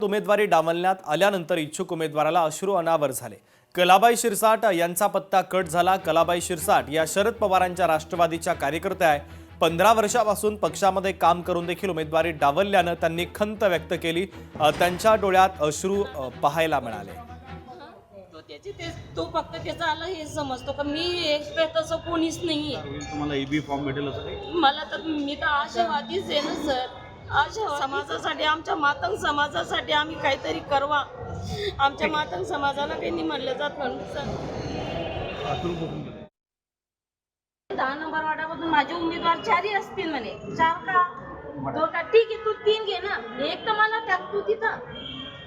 उमेदवारी डावलण्यात आल्यानंतर इच्छुक उमेदवाराला अश्रू अनावर झाले। कलाबाई शिरसाट यांचा पत्ता कट झाला। कलाबाई शिरसाट या शरद पवारांच्या राष्ट्रवादीच्या कार्यकर्त्या आहे। 15 वर्षापासून पक्षामध्ये काम करून देखील उमेदवारी डावलल्याने त्यांनी खंत व्यक्त केली। त्यांच्या डोळ्यात अश्रू पाहायला मिळाले। तो फक्त त्याचं आलं हे समजतो का मी एक तसं कोणीच नाही आहे। तुम्हाला ईबी फॉर्म भेटेल असं काही? मला तर मी तर आशावादीच आहे ना सर। आशा समाजासाठी आमच्या मातंग समाजासाठी आम्ही काहीतरी करवा। आमच्या मातंग समाजाला काही नाही म्हणलं जात म्हणून सर। 10 नंबर वार्डामधून माझे उमेदवार 4 असतील म्हणे। 4 का 2 का ठीक आहे तू 3 घे ना। एक तर मला टाक तू तिथं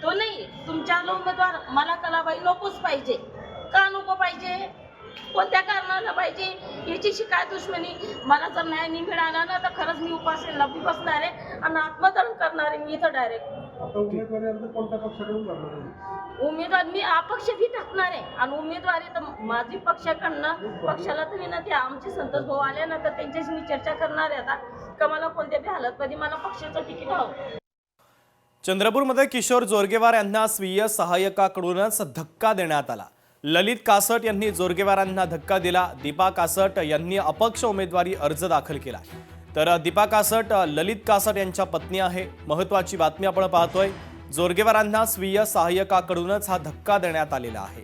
तो नाही तुमच्या उमेदवार मला कलाबाई नकोच पाहिजे। का नको पाहिजे कोणत्या कारणाला पाहिजे याची काय दुश्मनी। मला जर न्याय नाही मिळाला ना तर खरंच मी उपासनेला बसणार आहे आणि आत्मदहन करणार आहे मी इथं डायरेक्ट। उमेदवारी अर्ज कोणत्या पक्षाकडून करणार? उमेदवार मी अपक्ष भी टाकणार आहे आणि उमेदवारी तर माझी पक्षाकडनं पक्षाला तर विनंती आमचे संतोष भाऊ आले ना तर त्यांच्याशी मी चर्चा करणार आहे आता का मला कोणत्या बी हालतमध्ये मला पक्षाचं तिकीट हवं। चंद्रपूरमध्ये किशोर जोरगेवार यांना स्वीय सहाय्यकाकडूनच धक्का देण्यात आला। ललित कासट यांनी जोरगेवारांना धक्का दिला। दीपा कासट यांनी अपक्ष उमेदवारी अर्ज दाखल केला। तर दीपा कासट ललित कासट यांच्या पत्नी आहे। महत्त्वाची बातमी आपण पाहतोय। जोरगेवारांना स्वीय सहाय्यकाकडूनच हा धक्का देण्यात आलेला आहे।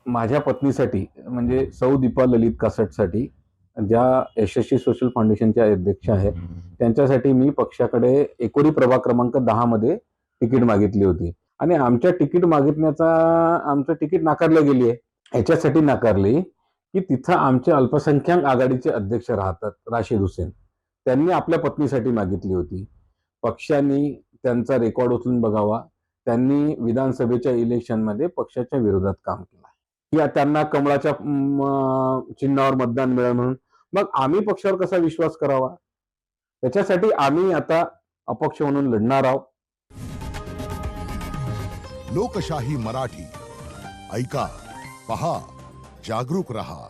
माझ्या पत्नीसाठी म्हणजे सौ दीपा ललित कासटसाठी ज्या यशस्वी सोशल फाउंडेशनच्या अध्यक्ष आहेत त्यांच्यासाठी मी पक्षाकडे एकोरी प्रभाग क्रमांक 10 मध्ये तिकीट मागितली होती आणि आमच्या तिकीट मागितण्याचा आमचं तिकीट नाकारलं गेली आहे। याच्यासाठी नाकारली की तिथं आमचे अल्पसंख्याक आघाडीचे अध्यक्ष राहतात राशिद हुसेन, त्यांनी आपल्या पत्नीसाठी मागितली होती। पक्षांनी त्यांचा रेकॉर्ड उचलून बघावा। त्यांनी विधानसभेच्या इलेक्शनमध्ये पक्षाच्या विरोधात काम केलं की त्यांना कमळाच्या चिन्हावर मतदान मिळेल म्हणून। मग आम्ही पक्षावर कसा विश्वास करावा त्याच्यासाठी आम्ही आता अपक्ष म्हणून लढणार आहोत। लोकशाही मराठी ऐका, पहा, जागरूक रहा।